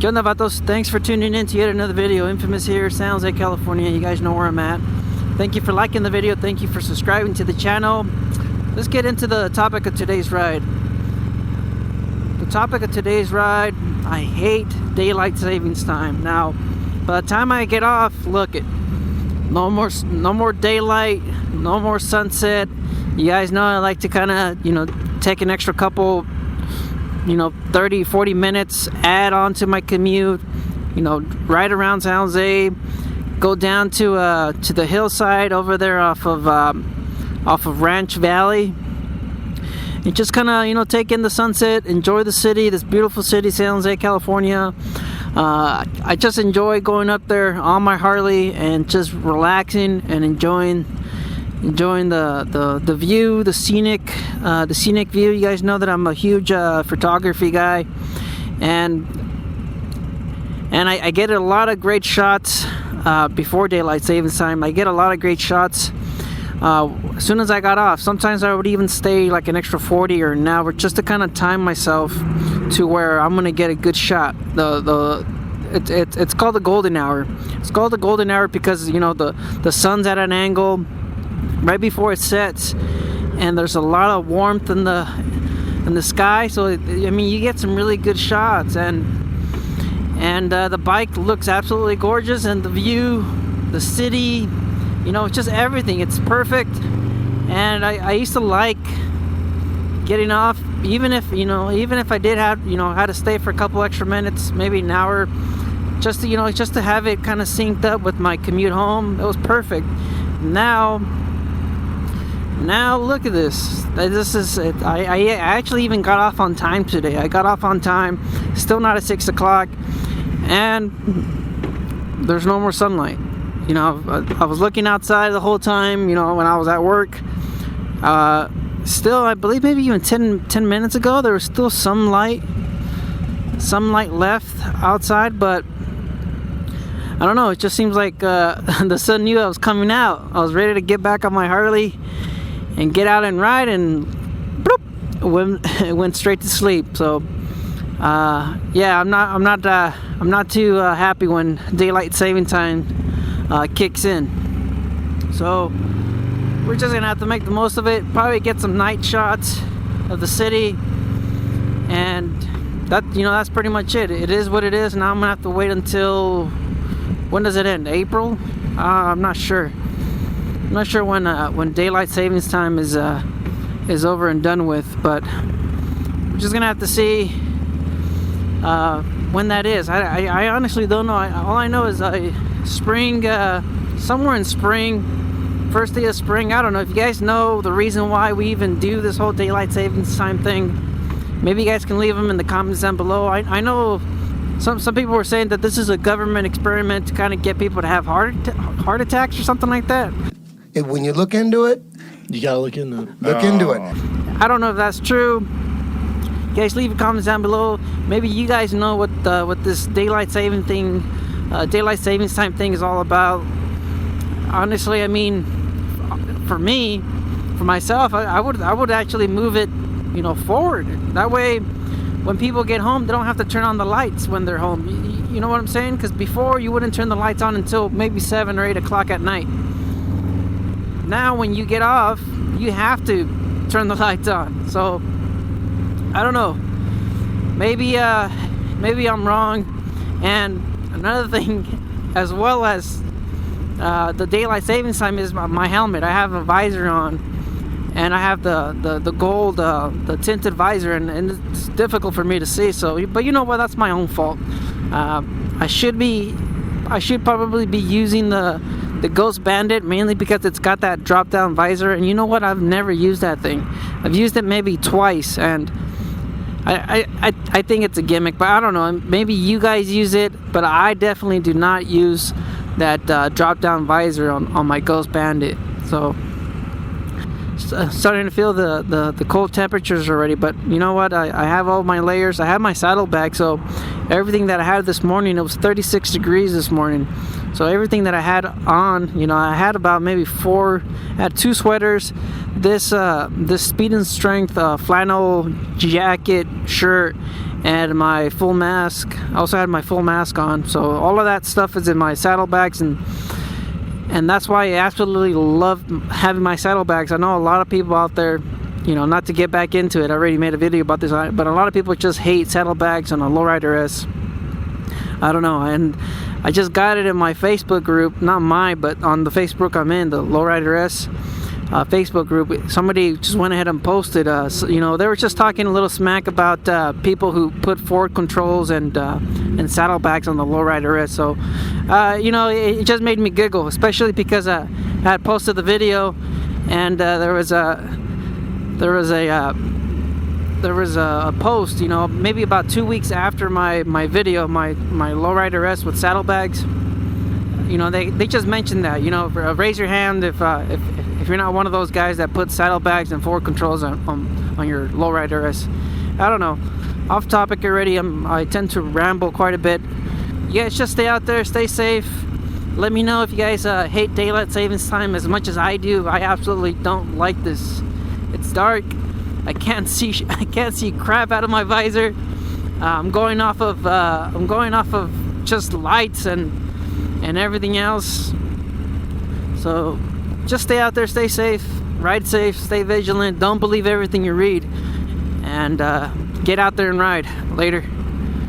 ¿Qué onda, vatos? Thanks for tuning in to yet another video. Infamous here, San Jose, California. You guys know where I'm at. Thank you for liking the video. Thank you for subscribing to the channel. Let's get into the topic of today's ride. The topic of today's ride, I hate daylight savings time. Now, by the time I get off, look it. No more daylight, no more sunset. You guys know I like to kind of, take an extra couple 30, 40 minutes, add on to my commute, right around San Jose, go down to the hillside over there off of Ranch Valley, and just kind of, take in the sunset, enjoy the city, this beautiful city, San Jose, California. I just enjoy going up there on my Harley and just relaxing and enjoying the view, the scenic view. You guys know that I'm a huge photography guy, and I get a lot of great shots before daylight savings time. I get a lot of great shots as soon as I got off. Sometimes I would even stay like an extra 40 or an hour just to kind of time myself to where I'm gonna get a good shot. It's called the golden hour. It's called the golden hour because the sun's at an angle right before it sets, and there's a lot of warmth in the sky, so you get some really good shots, and the bike looks absolutely gorgeous, and the view, the city, just everything, it's perfect. And I used to like getting off, even if I did have had to stay for a couple extra minutes, maybe an hour, just to have it kind of synced up with my commute home. It was perfect. Now look at this. This is it. I actually even got off on time today. I got off on time, still not at 6 o'clock, and there's no more sunlight. I was looking outside the whole time, when I was at work. Still, I believe maybe even 10 minutes ago, there was still some light left outside, but I don't know, it just seems like the sun knew I was coming out. I was ready to get back on my Harley and get out and ride, and bloop, went straight to sleep. So yeah, I'm not too happy when daylight saving time kicks in. So we're just gonna have to make the most of it, probably get some night shots of the city, and that's pretty much it. It is what it is. Now I'm gonna have to wait until, when does it end? April? I'm not sure. I'm not sure when daylight savings time is over and done with, but we're just gonna have to see when that is. I honestly don't know. All I know is spring, somewhere in spring, first day of spring. I don't know if you guys know the reason why we even do this whole daylight savings time thing. Maybe you guys can leave them in the comments down below. I know some people were saying that this is a government experiment to kind of get people to have heart attacks or something like that. When you look into it, you gotta look into it. Look into it. I don't know if that's true. You guys leave your comments down below. Maybe you guys know what this daylight savings time thing is all about. Honestly, for myself, I would actually move it, forward. That way, when people get home, they don't have to turn on the lights when they're home. You know what I'm saying? Because before, you wouldn't turn the lights on until maybe 7 or 8 o'clock at night. Now, when you get off, you have to turn the lights on. So, I don't know. Maybe I'm wrong. And another thing, as well as the daylight savings time, is my helmet. I have a visor on, and I have the gold, the tinted visor, and it's difficult for me to see. So, but you know what? That's my own fault. I should probably be using the Ghost Bandit, mainly because it's got that drop down visor. And you know what? I've never used that thing. I've used it maybe twice, and I think it's a gimmick, but I don't know. Maybe you guys use it, but I definitely do not use that drop down visor on my Ghost Bandit. So starting to feel the cold temperatures already, but you know what? I have all my layers. I have my saddlebag, so everything that I had this morning, it was 36 degrees this morning. So everything that I had on, I had about maybe I had 2 sweaters, this Speed and Strength flannel jacket, shirt, and my full mask. I also had my full mask on, so all of that stuff is in my saddlebags, and that's why I absolutely love having my saddlebags. I know a lot of people out there, you know, not to get back into it, I already made a video about this, but a lot of people just hate saddlebags on a Lowrider S. I don't know, and I just got it in my Facebook group, not mine, but on the Facebook I'm in, the Lowrider S Facebook group. Somebody just went ahead and posted, you know, they were just talking a little smack about people who put forward controls and saddlebags on the Lowrider S. So, you know, it just made me giggle, especially because I had posted the video, and there was a post, you know, maybe about 2 weeks after my video, my Lowrider S with saddlebags. You know, they just mentioned that, you know, raise your hand if you're not one of those guys that put saddlebags and forward controls on your Lowrider S. I don't know, off topic already. I tend to ramble quite a bit. You guys just stay out there, stay safe. Let me know if you guys hate daylight savings time as much as I do. I absolutely don't like this. It's dark. I can't see crap out of my visor. I'm going off of just lights and everything else. So just stay out there, stay safe, ride safe, stay vigilant. Don't believe everything you read, and get out there and ride. Later.